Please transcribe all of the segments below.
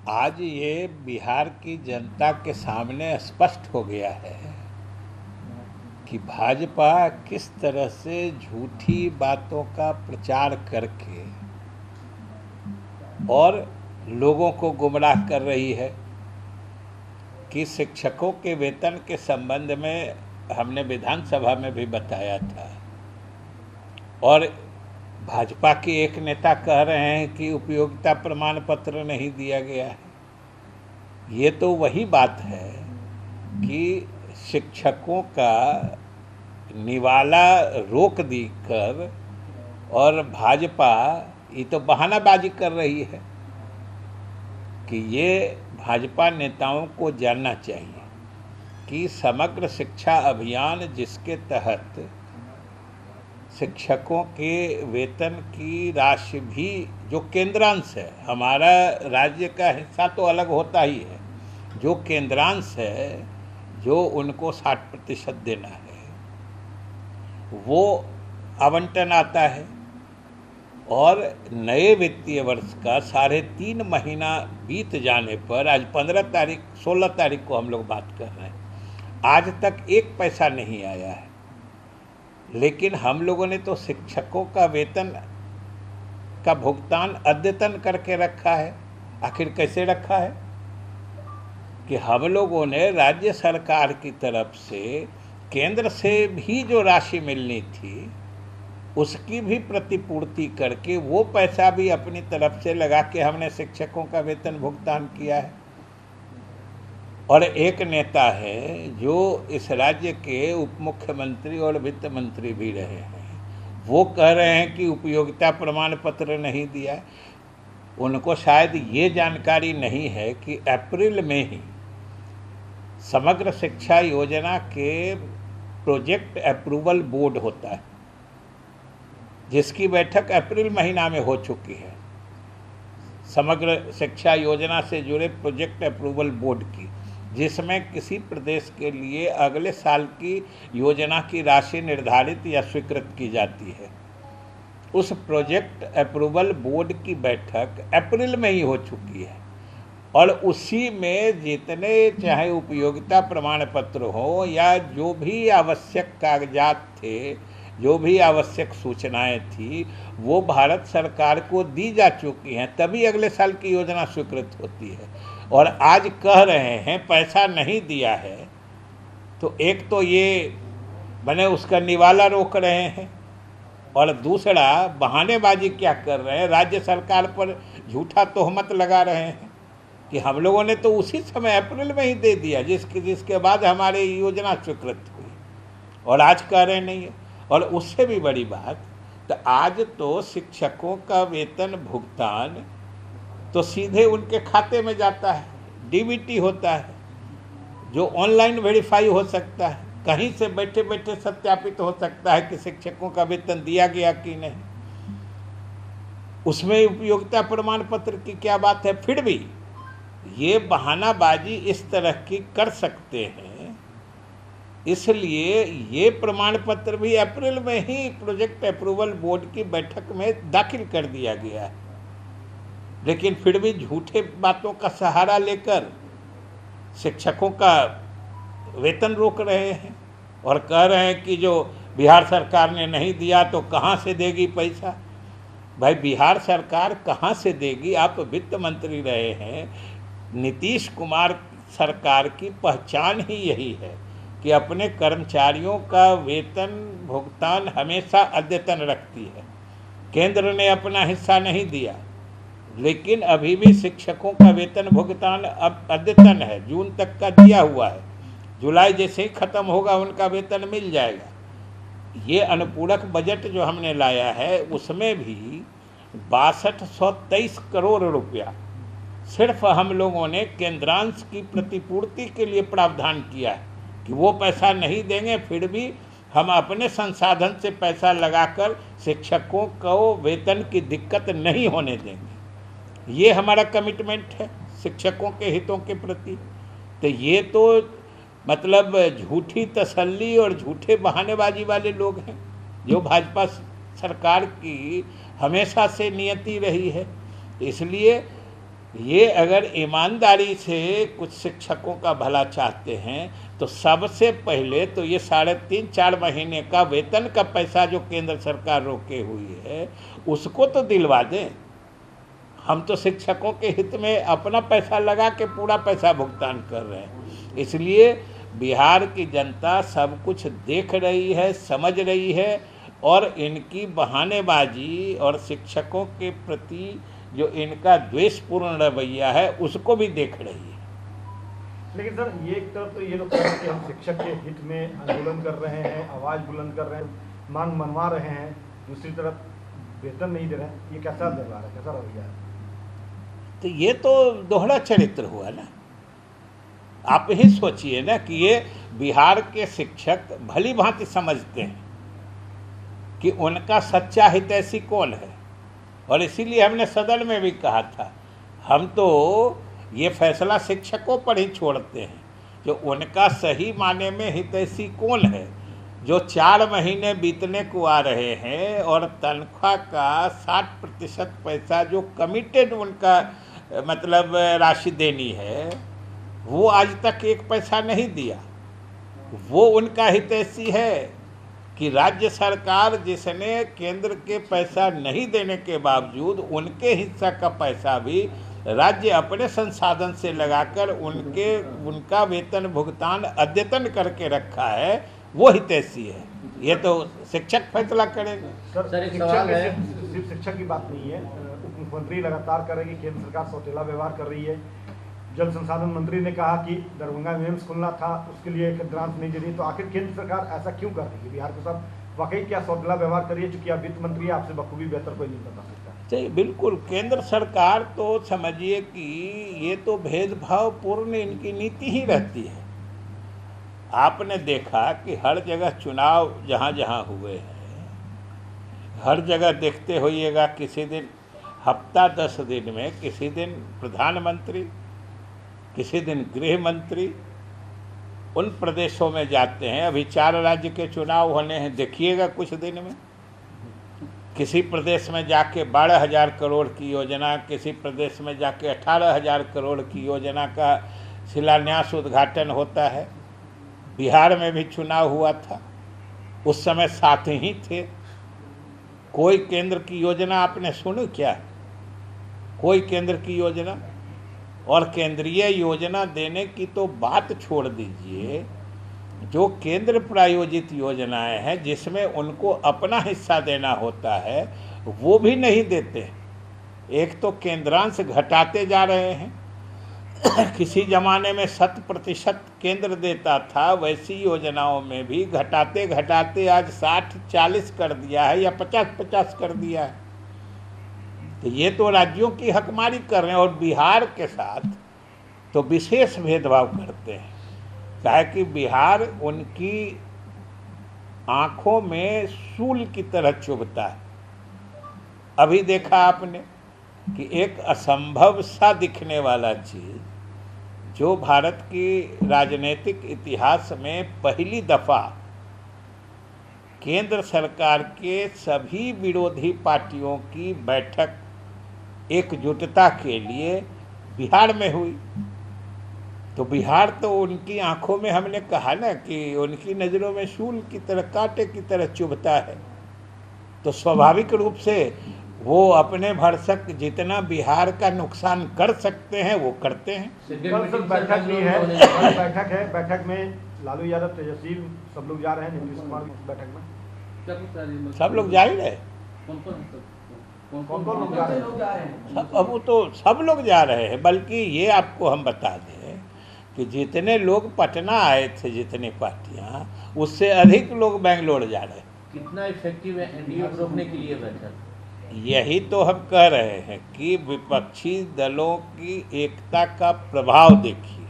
आज ये बिहार की जनता के सामने स्पष्ट हो गया है कि भाजपा किस तरह से झूठी बातों का प्रचार करके और लोगों को गुमराह कर रही है कि शिक्षकों के वेतन के संबंध में हमने विधानसभा में भी बताया था और भाजपा के एक नेता कह रहे हैं कि उपयोगिता प्रमाण पत्र नहीं दिया गया है। ये तो वही बात है कि शिक्षकों का निवाला रोक दी कर और भाजपा ये तो बहानाबाजी कर रही है कि ये भाजपा नेताओं को जानना चाहिए कि समग्र शिक्षा अभियान जिसके तहत शिक्षकों के वेतन की राशि भी जो केंद्रांश है, हमारा राज्य का हिस्सा तो अलग होता ही है, जो केंद्रांश है जो उनको 60% देना है वो आवंटन आता है और नए वित्तीय वर्ष का 3.5 महीना बीत जाने पर आज 16 तारीख को हम लोग बात कर रहे हैं, आज तक एक पैसा नहीं आया है। लेकिन हम लोगों ने तो शिक्षकों का वेतन का भुगतान अद्यतन करके रखा है। आखिर कैसे रखा है कि हम लोगों ने राज्य सरकार की तरफ से केंद्र से भी जो राशि मिलनी थी उसकी भी प्रतिपूर्ति करके वो पैसा भी अपनी तरफ से लगा के हमने शिक्षकों का वेतन भुगतान किया है। और एक नेता है जो इस राज्य के उप मुख्यमंत्री और वित्त मंत्री भी रहे हैं, वो कह रहे हैं कि उपयोगिता प्रमाण पत्र नहीं दिया है। उनको शायद ये जानकारी नहीं है कि अप्रैल में ही समग्र शिक्षा योजना के प्रोजेक्ट अप्रूवल बोर्ड होता है जिसकी बैठक अप्रैल महीना में हो चुकी है। समग्र शिक्षा योजना से जुड़े प्रोजेक्ट अप्रूवल बोर्ड की, जिसमें किसी प्रदेश के लिए अगले साल की योजना की राशि निर्धारित या स्वीकृत की जाती है। उस प्रोजेक्ट अप्रूवल बोर्ड की बैठक अप्रैल में ही हो चुकी है और उसी में जितने चाहे उपयोगिता प्रमाण पत्र हो या जो भी आवश्यक कागजात थे, जो भी आवश्यक सूचनाएं थी, वो भारत सरकार को दी जा चुकी हैं, तभी अगले साल की योजना स्वीकृत होती है। और आज कह रहे हैं पैसा नहीं दिया है, तो एक तो ये बने उसका निवाला रोक रहे हैं और दूसरा बहानेबाजी क्या कर रहे हैं, राज्य सरकार पर झूठा तोहमत लगा रहे हैं कि हम लोगों ने तो उसी समय अप्रैल में ही दे दिया जिसके बाद हमारी योजना स्वीकृत हुई, और आज कह रहे नहीं है। और उससे भी बड़ी बात, तो आज तो शिक्षकों का वेतन भुगतान तो सीधे उनके खाते में जाता है, डीबीटी होता है जो ऑनलाइन वेरीफाई हो सकता है, कहीं से बैठे बैठे सत्यापित हो सकता है कि शिक्षकों का वेतन दिया गया कि नहीं। उसमें उपयोगिता प्रमाण पत्र की क्या बात है। फिर भी ये बहानाबाजी इस तरह की कर सकते हैं, इसलिए ये प्रमाण पत्र भी अप्रैल में ही प्रोजेक्ट अप्रूवल बोर्ड की बैठक में दाखिल कर दिया गया है। लेकिन फिर भी झूठे बातों का सहारा लेकर शिक्षकों का वेतन रोक रहे हैं और कह रहे हैं कि जो बिहार सरकार ने नहीं दिया तो कहाँ से देगी पैसा। भाई बिहार सरकार कहाँ से देगी? आप वित्त मंत्री रहे हैं। नीतीश कुमार सरकार की पहचान ही यही है कि अपने कर्मचारियों का वेतन भुगतान हमेशा अद्यतन रखती है। केंद्र ने अपना हिस्सा नहीं दिया, लेकिन अभी भी शिक्षकों का वेतन भुगतान अब अद्यतन है, जून तक का दिया हुआ है। जुलाई जैसे ही ख़त्म होगा उनका वेतन मिल जाएगा। ये अनुपूरक बजट जो हमने लाया है उसमें भी 6223 करोड़ रुपया सिर्फ हम लोगों ने केंद्रांश की प्रतिपूर्ति के लिए प्रावधान किया है कि वो पैसा नहीं देंगे, फिर भी हम अपने संसाधन से पैसा लगाकर शिक्षकों को वेतन की दिक्कत नहीं होने देंगे। ये हमारा कमिटमेंट है शिक्षकों के हितों के प्रति। तो ये तो मतलब झूठी तसल्ली और झूठे बहानेबाजी वाले लोग हैं जो भाजपा सरकार की हमेशा से नियति रही है। इसलिए ये अगर ईमानदारी से कुछ शिक्षकों का भला चाहते हैं तो सबसे पहले तो ये 3.5-4 महीने का वेतन का पैसा जो केंद्र सरकार रोके हुई है उसको तो दिलवा दें। हम तो शिक्षकों के हित में अपना पैसा लगा के पूरा पैसा भुगतान कर रहे हैं। इसलिए बिहार की जनता सब कुछ देख रही है, समझ रही है, और इनकी बहानेबाजी और शिक्षकों के प्रति जो इनका द्वेषपूर्ण रवैया है उसको भी देख रही है। लेकिन सर, ये एक तरफ तो ये लोग कह रहे हैं कि हम शिक्षक के हित में आंदोलन कर रहे हैं, आवाज़ बुलंद कर रहे हैं, मांग मनवा रहे हैं, दूसरी तरफ वेतन नहीं दे रहे हैं। ये कैसा व्यवहार है, कैसा रवैया है? तो ये तो दोहरा चरित्र हुआ ना। आप ही सोचिए ना कि ये बिहार के शिक्षक भली भांति समझते हैं कि उनका सच्चा हितैषी कौन है, और इसीलिए हमने सदन में भी कहा था हम तो ये फैसला शिक्षकों पर ही छोड़ते हैं जो उनका सही माने में हितैषी कौन है, जो 4 महीने बीतने को आ रहे हैं और तनख्वाह का 60% पैसा जो कमिटेड उनका मतलब राशि देनी है वो आज तक एक पैसा नहीं दिया। वो उनका हितैषी है कि राज्य सरकार जिसने केंद्र के पैसा नहीं देने के बावजूद उनके हिस्सा का पैसा भी राज्य अपने संसाधन से लगाकर उनका वेतन भुगतान अद्यतन करके रखा है, वो हितैषी है। ये तो शिक्षक फैसला करेंगे। सर, एक सवाल है, सिर्फ शिक्षक की बात नहीं है, उप मुख्यमंत्री लगातार कर रहे हैं कि केंद्र सरकार सौतेला व्यवहार कर रही है। जल संसाधन मंत्री ने कहा कि दरभंगा में एम्स खुलना था, उसके लिए केंद्रांश नहीं दे रही, तो आखिर केंद्र सरकार ऐसा क्यों कर रही है? बिहार के साथ वाकई क्या सौतेला व्यवहार करिए? चूंकि आप वित्त मंत्री, आपसे बखूबी बेहतर कोई नहीं बता सकता। सही, बिल्कुल। केंद्र सरकार तो समझिए कि ये तो भेदभावपूर्ण इनकी नीति ही रहती है। आपने देखा कि हर जगह चुनाव जहाँ जहाँ हुए हैं, हर जगह देखते होइएगा किसी दिन हफ्ता 10 दिन में किसी दिन प्रधानमंत्री, किसी दिन गृह मंत्री उन प्रदेशों में जाते हैं। अभी 4 राज्य के चुनाव होने हैं, देखिएगा कुछ दिन में किसी प्रदेश में जाके 12,000 करोड़ की योजना, किसी प्रदेश में जाके 18,000 करोड़ की योजना का शिलान्यास उद्घाटन होता है। बिहार में भी चुनाव हुआ था, उस समय साथ ही थे। कोई केंद्र की योजना आपने सुनी क्या? कोई केंद्र की योजना? और केंद्रीय योजना देने की तो बात छोड़ दीजिए, जो केंद्र प्रायोजित योजनाएं हैं जिसमें उनको अपना हिस्सा देना होता है वो भी नहीं देते। एक तो केंद्रांश घटाते जा रहे हैं। किसी ज़माने में 100% केंद्र देता था, वैसी योजनाओं में भी घटाते घटाते आज 60-40 कर दिया है या 50-50 कर दिया है। तो ये तो राज्यों की हकमारी कर रहे हैं, और बिहार के साथ तो विशेष भेदभाव करते हैं। क्या है कि बिहार उनकी आँखों में सूल की तरह चुभता है। अभी देखा आपने कि एक असंभव सा दिखने वाला चीज़ जो भारत की राजनीतिक इतिहास में पहली दफ़ा केंद्र सरकार के सभी विरोधी पार्टियों की बैठक एकजुटता के लिए बिहार में हुई। तो बिहार तो उनकी आंखों में, हमने कहा ना कि उनकी नज़रों में शूल की तरह, कांटे की तरह चुभता है। तो स्वाभाविक रूप से वो अपने भरसक जितना बिहार का नुकसान कर सकते हैं वो करते हैं। बैठक भी है, बैठक है, बैठक में लालू यादव, तेजस्वी सब लोग जा रहे हैं। नीतीश कुमार बैठक में सब लोग जा ही रहे। कौन लोग जा रहे हैं? अब वो तो सब लोग जा रहे हैं। बल्कि ये आपको हम बता दें कि जितने लोग पटना आए थे, जितनी पार्टियां, उससे अधिक लोग बेंगलोर जा रहे हैं। कितना इफेक्टिव है एनडीए को रोकने के लिए बैठक? यही तो हम कह रहे हैं कि विपक्षी दलों की एकता का प्रभाव देखिए।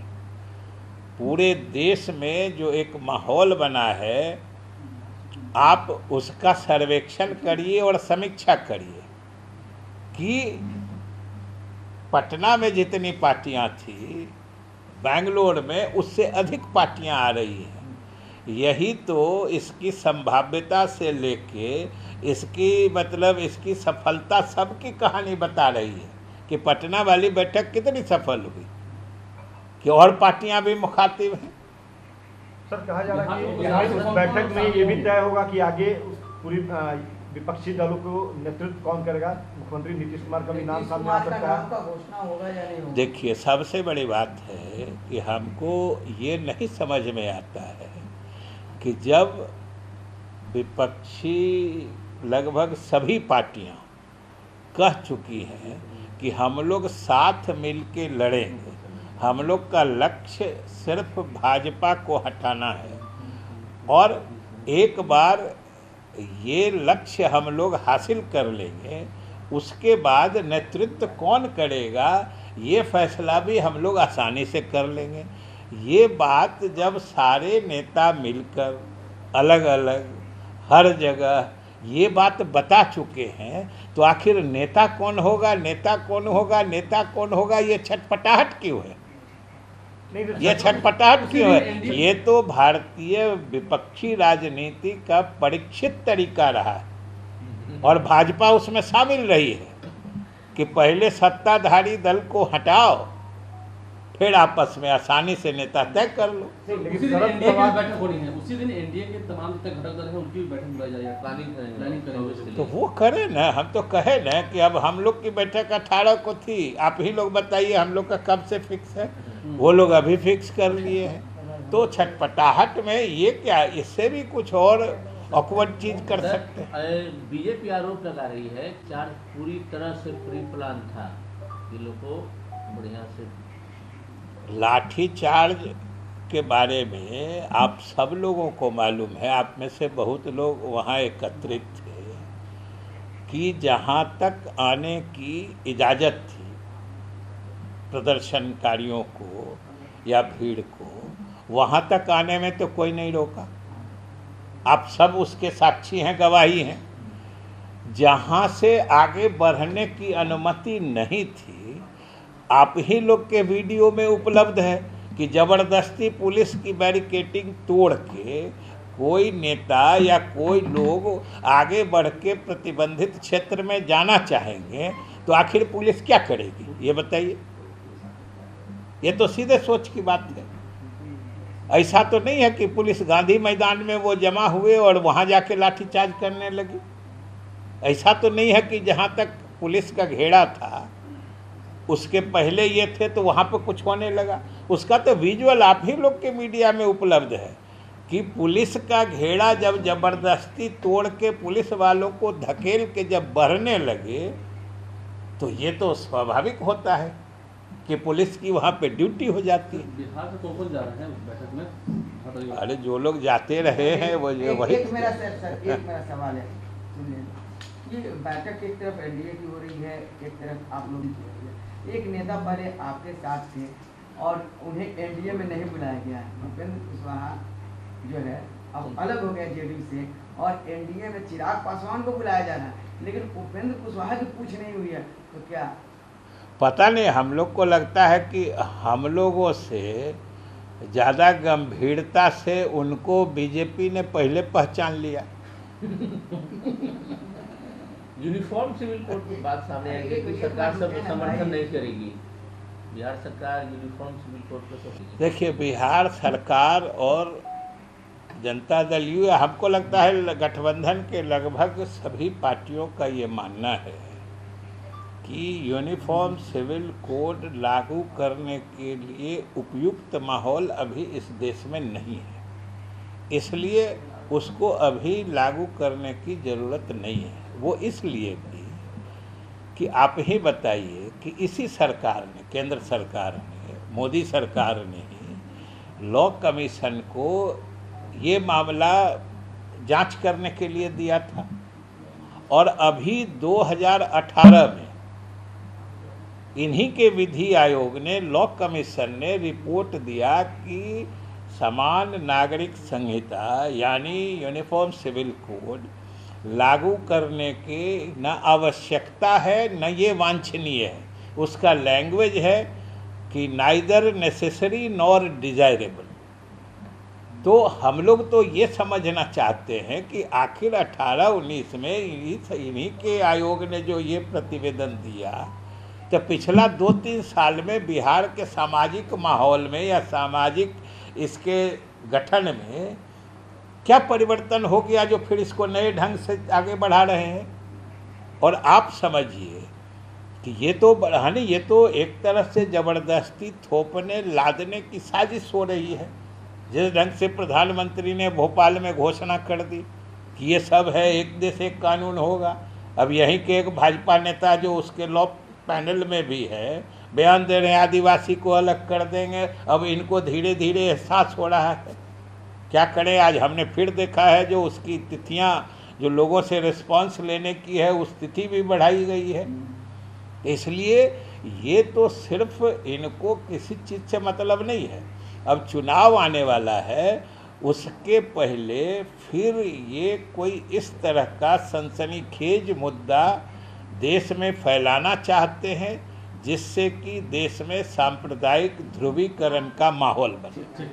पूरे देश में जो एक माहौल बना है, आप उसका सर्वेक्षण करिए और समीक्षा करिए कि पटना में जितनी पार्टियां थी, बेंगलोर में उससे अधिक पार्टियां आ रही हैं। यही तो इसकी संभाव्यता से लेके इसकी मतलब इसकी सफलता सबकी कहानी बता रही है कि पटना वाली बैठक कितनी सफल हुई, कि और पार्टियां भी मुखातिब हैं। सर कहा जा रहा है कि उस बैठक में ये भी तय होगा कि आगे पूरी विपक्षी दलों को नेतृत्व कौन करेगा। मुख्यमंत्री नीतीश कुमार का भी नाम सामने आ सकता है। घोषणा होगा या नहीं होगा? देखिए, सबसे बड़ी बात है कि हमको ये नहीं समझ में आता है कि जब विपक्षी लगभग सभी पार्टियां कह चुकी हैं कि हम लोग साथ मिल के लड़ेंगे, हम लोग का लक्ष्य सिर्फ भाजपा को हटाना है, और एक बार ये लक्ष्य हम लोग हासिल कर लेंगे, उसके बाद नेतृत्व कौन करेगा ये फैसला भी हम लोग आसानी से कर लेंगे। ये बात जब सारे नेता मिलकर अलग अलग हर जगह ये बात बता चुके हैं, तो आखिर नेता कौन होगा, नेता कौन होगा, नेता कौन होगा, ये छटपटाहट क्यों है? ये छटपटाहट क्यों है? ये तो भारतीय विपक्षी राजनीति का परीक्षित तरीका रहा है, और भाजपा उसमें शामिल रही है कि पहले सत्ताधारी दल को हटाओ, फिर आपस में आसानी से नेता तय कर लो। उसी दिन एनडीए की बैठक होनी है, उसी दिन एनडीए के तमाम जितने घटक दल हैं उनकी भी बैठक बुलाई जा रही है, प्लानिंग करेंगे इसके लिए। तो वो करें ना, हम तो कहे ना कि अब हम लोग की बैठक 18 को थी, आप ही लोग बताइए हम लोग का कब से फिक्स है। वो लोग अभी फिक्स कर लिए हैं, तो छटपटाहट में ये क्या, इससे भी कुछ और ऑकवर्ड चीज कर सकते हैं। बीजेपी आरोप लगा रही है चार्ज पूरी तरह से प्री प्लान था, ये लोग को बढ़िया से। लाठी चार्ज के बारे में आप सब लोगों को मालूम है, आप में से बहुत लोग वहाँ एकत्रित थे, कि जहाँ तक आने की इजाज़त थी प्रदर्शनकारियों को या भीड़ को, वहाँ तक आने में तो कोई नहीं रोका। आप सब उसके साक्षी हैं, गवाही हैं। जहाँ से आगे बढ़ने की अनुमति नहीं थी, आप ही लोग के वीडियो में उपलब्ध है कि ज़बरदस्ती पुलिस की बैरिकेडिंग तोड़ के कोई नेता या कोई लोग आगे बढ़ के प्रतिबंधित क्षेत्र में जाना चाहेंगे, तो आखिर पुलिस क्या करेगी ये बताइए। ये तो सीधे सोच की बात है। ऐसा तो नहीं है कि पुलिस गांधी मैदान में वो जमा हुए और वहाँ जाके लाठीचार्ज करने लगी। ऐसा तो नहीं है कि जहाँ तक पुलिस का घेरा था उसके पहले ये थे तो वहाँ पे कुछ होने लगा। उसका तो विजुअल आप ही लोग के मीडिया में उपलब्ध है कि पुलिस का घेरा जब ज़बरदस्ती तोड़ के पुलिस वालों को धकेल के जब बढ़ने लगे, तो ये तो स्वाभाविक होता है कि पुलिस की वहाँ पे ड्यूटी हो जाती है। बिहार से कौन जा रहे हैं उस बैठक में? अरे जो लोग जाते रहे हैं वो वही। एक मेरा सवाल है, सुनिए, ये बैठक एक तरफ एनडीए की हो रही है, एक तरफ आप लोग की हो रही है। एक नेता पहले आपके साथ थे और उन्हें एनडीए में नहीं बुलाया गया है, उपेंद्र कुशवाहा जो है अब अलग हो गया जेडीयू से, और एनडीए में चिराग पासवान को बुलाया जा रहा है, लेकिन उपेंद्र कुशवाहा की पूछ नहीं हुई है, तो क्या पता नहीं। हम लोग को लगता है कि हम लोगों से ज़्यादा गंभीरता से उनको बीजेपी ने पहले पहचान लिया। यूनिफॉर्म सिविल कोड की बात सामने आई है कि सरकार सब समर्थन नहीं करेगी। बिहार सरकार यूनिफॉर्म सिविल कोड को देखिए, बिहार सरकार और जनता दल यू, हमको लगता है गठबंधन के लगभग सभी पार्टियों का ये मानना है कि यूनिफॉर्म सिविल कोड लागू करने के लिए उपयुक्त माहौल अभी इस देश में नहीं है, इसलिए उसको अभी लागू करने की ज़रूरत नहीं है। वो इसलिए भी कि आप ही बताइए कि इसी सरकार ने, केंद्र सरकार ने, मोदी सरकार ने ही लॉ कमीशन को ये मामला जांच करने के लिए दिया था, और अभी 2018 में इन्हीं के विधि आयोग ने, लॉ कमीशन ने रिपोर्ट दिया कि समान नागरिक संहिता यानी यूनिफॉर्म सिविल कोड लागू करने की न आवश्यकता है न ये वांछनीय है। उसका लैंग्वेज है कि नाइदर नेसेसरी नॉर डिजायरेबल। तो हम लोग तो ये समझना चाहते हैं कि आखिर 18-19 में इन्हीं के आयोग ने जो ये प्रतिवेदन दिया तो पिछला 2-3 साल में बिहार के सामाजिक माहौल में या सामाजिक इसके गठन में क्या परिवर्तन हो गया जो फिर इसको नए ढंग से आगे बढ़ा रहे हैं। और आप समझिए कि ये तो एक तरह से ज़बरदस्ती थोपने लादने की साजिश हो रही है। जिस ढंग से प्रधानमंत्री ने भोपाल में घोषणा कर दी कि ये सब है, एक देश एक कानून होगा, अब यहीं के एक भाजपा नेता जो उसके लॉ पैनल में भी है बयान दे रहे हैं आदिवासी को अलग कर देंगे। अब इनको धीरे धीरे एहसास हो रहा है। क्या करें, आज हमने फिर देखा है जो उसकी तिथियां जो लोगों से रिस्पांस लेने की है उस तिथि भी बढ़ाई गई है। इसलिए ये तो सिर्फ इनको किसी चीज़ से मतलब नहीं है। अब चुनाव आने वाला है, उसके पहले फिर ये कोई इस तरह का सनसनीखेज मुद्दा देश में फैलाना चाहते हैं जिससे कि देश में सांप्रदायिक ध्रुवीकरण का माहौल बने।